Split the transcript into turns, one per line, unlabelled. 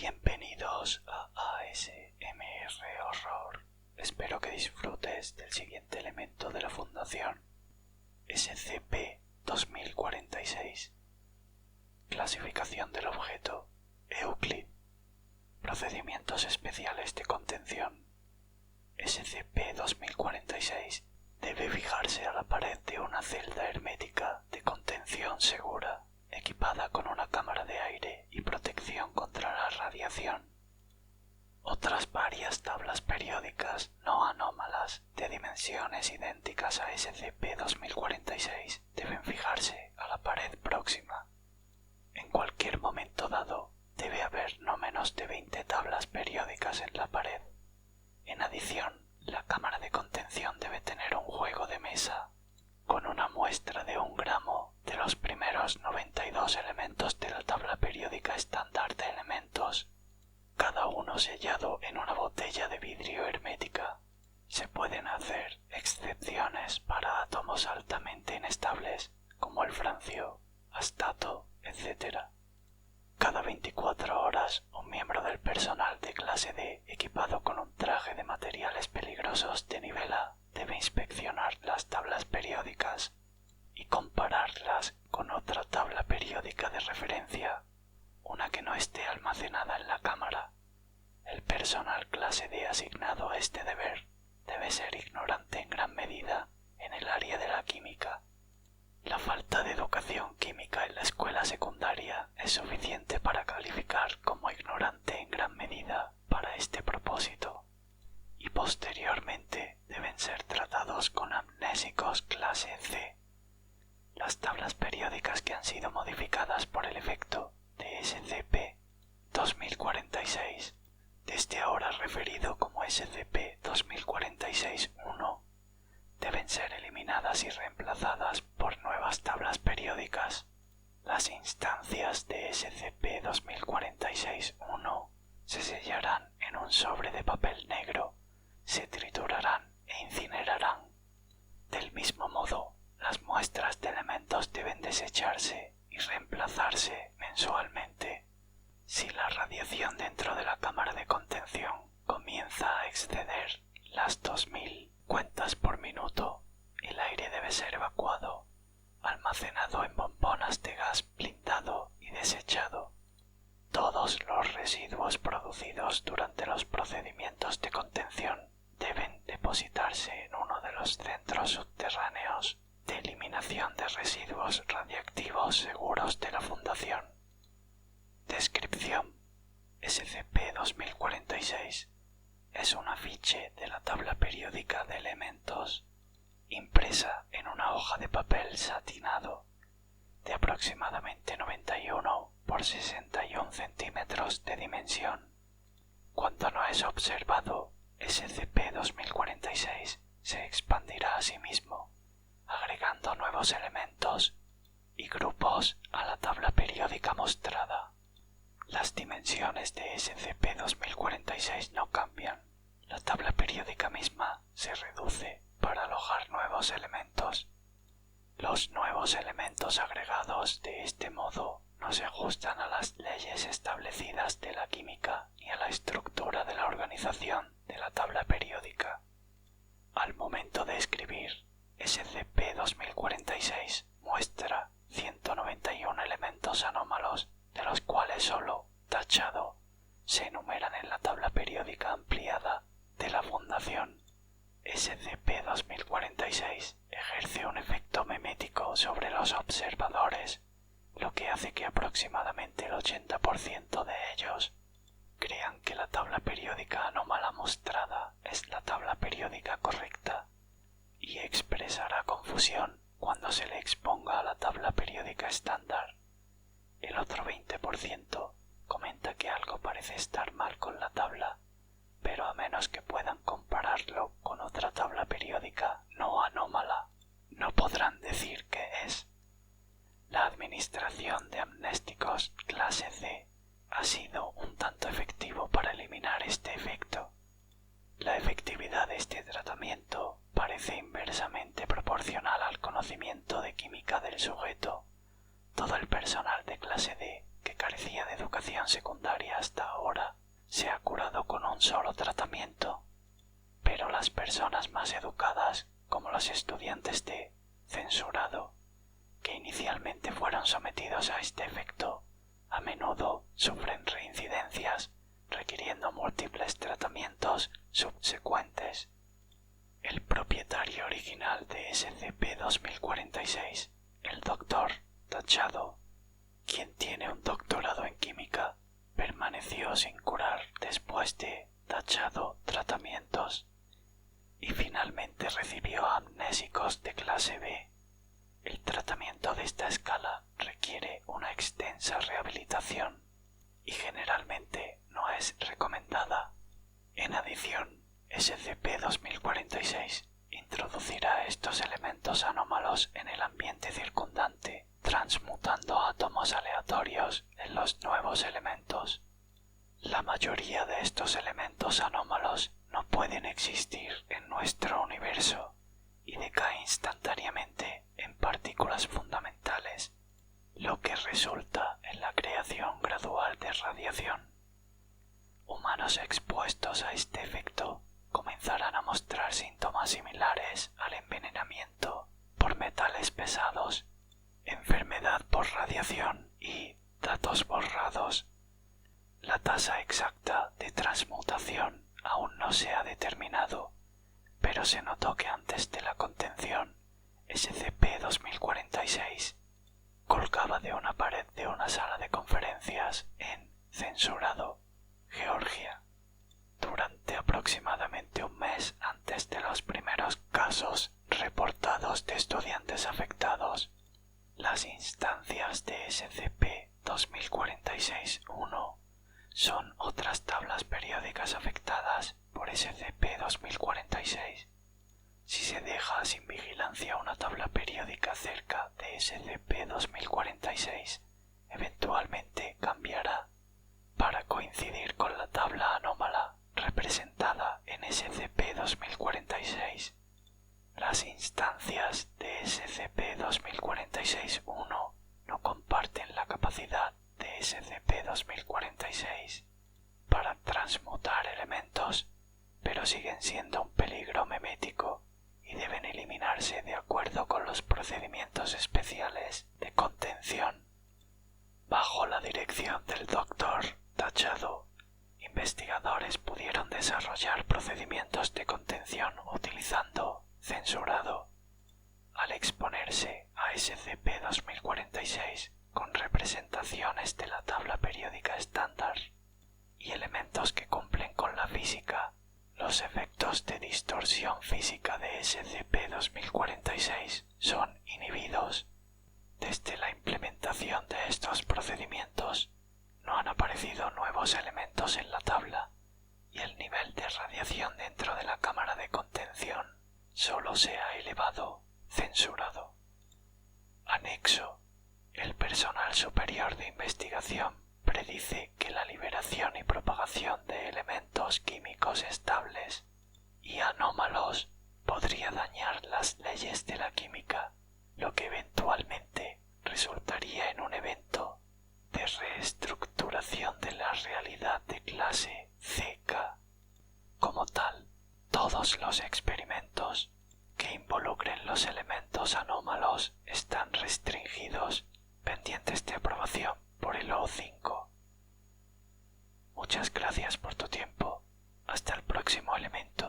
Bienvenidos a ASMR Horror. Espero que disfrutes del siguiente elemento de la Fundación, SCP-2046. Clasificación del objeto, Euclid. Procedimientos especiales de contención. SCP-2046 debe fijarse a la pared de una celda hermética de contención segura, equipada con una cámara de aire y protección contra la radiación. Otras varias tablas periódicas no anómalas de dimensiones idénticas a SCP-2046 deben fijarse a la pared próxima. En cualquier momento dado, debe haber no menos de 20 tablas periódicas en la pared. En adición, la cámara de contención debe tener un juego de mesa con una muestra de 1 gramo de los primeros 92 elementos de la tabla periódica estándar de elementos, cada uno sellado en una botella de vidrio hermética. Se pueden hacer excepciones para átomos altamente inestables como el francio, astato, etc. Cada 24 horas, un miembro del personal de clase D equipado con un traje de materiales peligrosos de nivel A debe inspeccionar las tablas periódicas y compararlas con otra tabla periódica de referencia, una que no esté almacenada en la cámara. El personal clase D asignado a este deber debe ser ignorante en gran medida en el área de la química. La falta de educación química en la escuela secundaria es suficiente para calificar como ignorante en gran medida para este propósito, y posteriormente deben ser tratados con amnésicos clase C. Las tablas periódicas que han sido modificadas por el efecto de SCP-2046, desde ahora referido como SCP-2046-1, deben ser eliminadas y reemplazadas por nuevas tablas periódicas. Las instancias de SCP-2046-1 se sellarán en un sobre de papel negro, se triturarán e incinerarán. Del mismo modo, las muestras de elementos deben desecharse y reemplazarse mensualmente. Si la radiación dentro de la cámara de contención comienza a exceder las 2000 cuentas por minuto, el aire debe ser evacuado, almacenado en bombonas de gas blindado y desechado. Todos los residuos producidos durante los procedimientos de contención deben depositarse en uno de los centros subterráneos de eliminación de residuos radiactivos seguros de la Fundación. Descripción: SCP-2046 es un afiche de la tabla periódica de elementos, impresa en una hoja de papel satinado de aproximadamente 91 por 61 centímetros de dimensión. Cuando no es observado, SCP-2046 se expandirá a sí mismo, agregando nuevos elementos y grupos a la tabla periódica mostrada. Las dimensiones de SCP-2046 no cambian. La tabla periódica misma se reduce para alojar nuevos elementos. Los nuevos elementos agregados de este modo no se ajustan a las leyes establecidas de la química ni a la estructura de la organización de la tabla periódica. Al momento de escribir, SCP-2046 muestra 191 elementos anómalos, de los cuales solo, tachado, se enumeran en la tabla periódica ampliada de la Fundación. SCP-2046 ejerce un efecto memético sobre los observadores, lo que hace que aproximadamente el 80% de ellos crean que la tabla periódica anómala mostrada es la tabla periódica correcta, y expresará confusión cuando se le exponga a la tabla periódica estándar. El otro 20% comenta que algo parece estar mal con la tabla, pero a menos que puedan compararlo con otra tabla periódica no anómala, no podrán decir qué es. La administración de amnésticos clase C ha sido un tanto efectivo para eliminar este efecto. La efectividad de este tratamiento parece inversamente proporcional al conocimiento de química del sujeto. Todo el personal de clase D que carecía de educación secundaria hasta ahora se ha curado con un solo tratamiento, pero las personas más educadas, como los estudiantes de censurado, que inicialmente fueron sometidos a este efecto, a menudo sufren reincidencias, requiriendo múltiples tratamientos subsecuentes. El propietario original de SCP-2046, el Dr. Tachado, quien tiene un doctorado en química, permaneció sin curar después de tachado tratamientos y finalmente recibió amnésicos de clase B. El tratamiento de esta escala requiere una extensa rehabilitación y generalmente no es recomendada. En adición, SCP-2046 introducirá estos elementos anómalos en el ambiente circundante, transmutando átomos aleatorios en los nuevos elementos. La mayoría de estos elementos anómalos no pueden existir en nuestro universo y decaen instantáneamente en partículas fundamentales, lo que resulta en la creación gradual de radiación. Humanos expuestos a este efecto comenzarán a mostrar síntomas similares al envenenamiento por metales pesados, enfermedad por radiación y datos borrados. La tasa exacta de transmutación aún no se ha determinado, pero se notó que antes de la contención, SCP-2046 colgaba de una pared de una sala de conferencias en Censurado, Georgia, durante aproximadamente un mes antes de los primeros casos reportados de estudiantes afectados. Las instancias de SCP-2046-1 son otras tablas periódicas afectadas por SCP-2046. Si se deja sin vigilancia una tabla periódica cerca de SCP-2046, eventualmente cambiará para coincidir con la tabla anómala representada en SCP-2046. Las instancias de SCP-2046-1 no comparten la capacidad de SCP-2046 para transmutar elementos, pero siguen siendo un peligro memético y deben eliminarse de acuerdo con los procedimientos especiales de contención. Bajo la dirección del Dr. Tachado, investigadores pudieron desarrollar procedimientos de contención utilizando censurado. Al exponerse a SCP-2046 con representaciones de la tabla periódica estándar y elementos que cumplen con la física, los efectos de distorsión física de SCP-2046 son inhibidos. Desde la implementación de estos procedimientos, no han aparecido nuevos elementos en la tabla y el nivel de radiación dentro de la cámara de contención solo se ha elevado censurado. Anexo. El personal superior de investigación predice que la liberación y propagación de elementos químicos estables y anómalos podría dañar las leyes de la química, lo que eventualmente resultaría en un evento de reestructuración de la realidad de clase CK. Como tal, todos los experimentos que involucren los elementos anómalos están restringidos, pendientes de aprobación por el O5. Muchas gracias por tu tiempo. Hasta el próximo elemento.